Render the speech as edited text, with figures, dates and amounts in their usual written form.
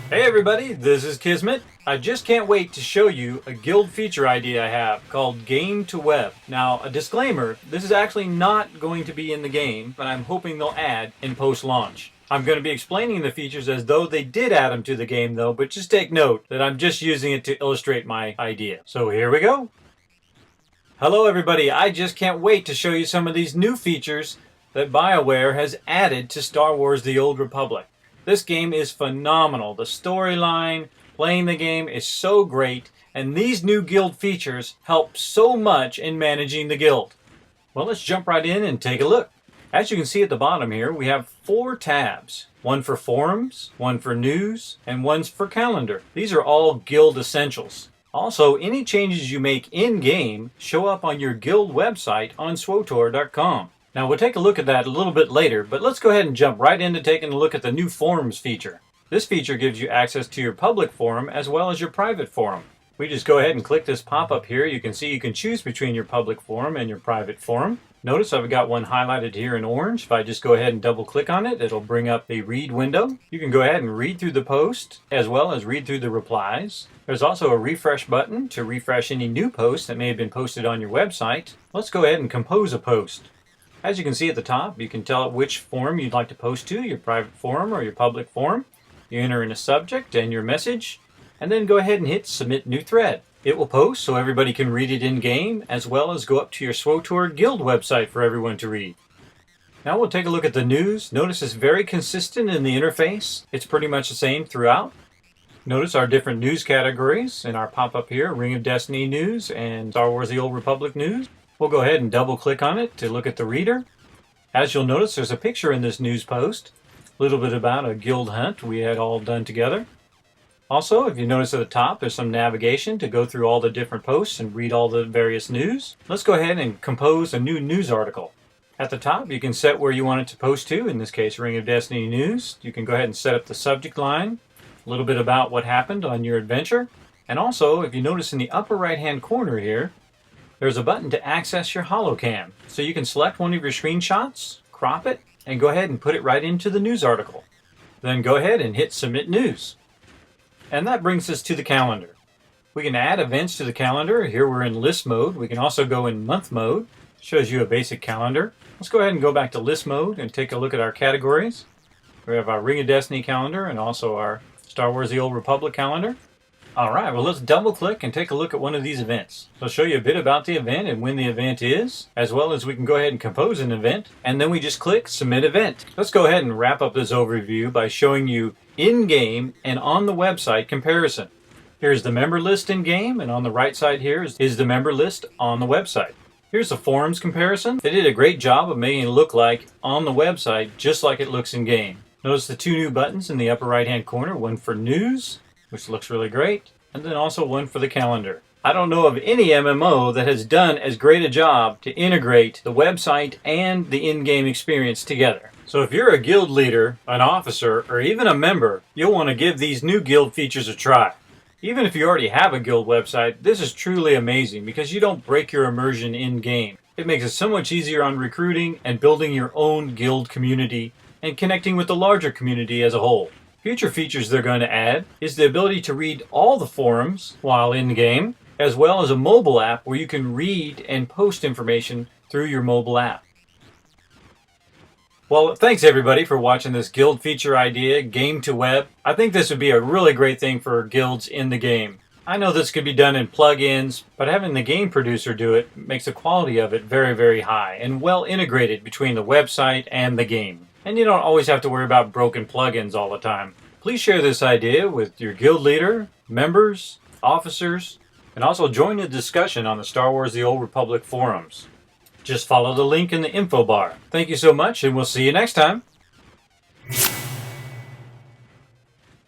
Hey everybody, this is Kismet. I just can't wait to show you a guild feature idea I have called Game to Web. Now, a disclaimer, this is actually not going to be in the game, but I'm hoping they'll add in post-launch. I'm going to be explaining the features as though they did add them to the game though, but just take note that I'm just using it to illustrate my idea. So here we go. Hello everybody, I just can't wait to show you some of these new features that BioWare has added to Star Wars: The Old Republic. This game is phenomenal. The storyline, playing the game is so great, and these new guild features help so much in managing the guild. Well, let's jump right in and take a look. As you can see at the bottom here, we have 4 tabs. One for forums, one for news, and one's for calendar. These are all guild essentials. Also, any changes you make in-game show up on your guild website on SWTOR.com. Now we'll take a look at that a little bit later, but let's go ahead and jump right into taking a look at the new forums feature. This feature gives you access to your public forum as well as your private forum. We just go ahead and click this pop-up here. You can see you can choose between your public forum and your private forum. Notice I've got one highlighted here in orange. If I just go ahead and double click on it, it'll bring up a read window. You can go ahead and read through the post as well as read through the replies. There's also a refresh button to refresh any new posts that may have been posted on your website. Let's go ahead and compose a post. As you can see at the top, you can tell it which forum you'd like to post to, your private forum or your public forum. You enter in a subject and your message, and then go ahead and hit Submit New Thread. It will post so everybody can read it in-game, as well as go up to your SWTOR Guild website for everyone to read. Now we'll take a look at the news. Notice it's very consistent in the interface. It's pretty much the same throughout. Notice our different news categories in our pop-up here, Ring of Destiny news and Star Wars: The Old Republic news. We'll go ahead and double click on it to look at the reader. As you'll notice, there's a picture in this news post. A little bit about a guild hunt we had all done together. Also, if you notice at the top, there's some navigation to go through all the different posts and read all the various news. Let's go ahead and compose a new news article. At the top, you can set where you want it to post to, in this case, Ring of Destiny news. You can go ahead and set up the subject line, a little bit about what happened on your adventure. And also, if you notice in the upper right-hand corner here, there's a button to access your holocam. So you can select one of your screenshots, crop it, and go ahead and put it right into the news article. Then go ahead and hit Submit News. And that brings us to the calendar. We can add events to the calendar. Here we're in list mode. We can also go in month mode. Shows you a basic calendar. Let's go ahead and go back to list mode and take a look at our categories. We have our Ring of Destiny calendar and also our Star Wars: The Old Republic calendar. Alright, well let's double click and take a look at one of these events. I'll show you a bit about the event and when the event is, as well as we can go ahead and compose an event, and then we just click Submit Event. Let's go ahead and wrap up this overview by showing you in-game and on the website comparison. Here's the member list in-game, and on the right side here is the member list on the website. Here's the forums comparison. They did a great job of making it look like on the website just like it looks in-game. Notice the 2 new buttons in the upper right-hand corner, one for news, which looks really great, and then also one for the calendar. I don't know of any MMO that has done as great a job to integrate the website and the in-game experience together. So if you're a guild leader, an officer, or even a member, you'll want to give these new guild features a try. Even if you already have a guild website, this is truly amazing because you don't break your immersion in-game. It makes it so much easier on recruiting and building your own guild community and connecting with the larger community as a whole. Future features they're going to add is the ability to read all the forums while in-game, as well as a mobile app where you can read and post information through your mobile app. Well, thanks everybody for watching this guild feature idea, Game to Web. I think this would be a really great thing for guilds in the game. I know this could be done in plugins, but having the game producer do it makes the quality of it very, very high and well integrated between the website and the game. And you don't always have to worry about broken plugins all the time. Please share this idea with your guild leader, members, officers, and also join the discussion on the Star Wars: The Old Republic forums. Just follow the link in the info bar. Thank you so much, and we'll see you next time.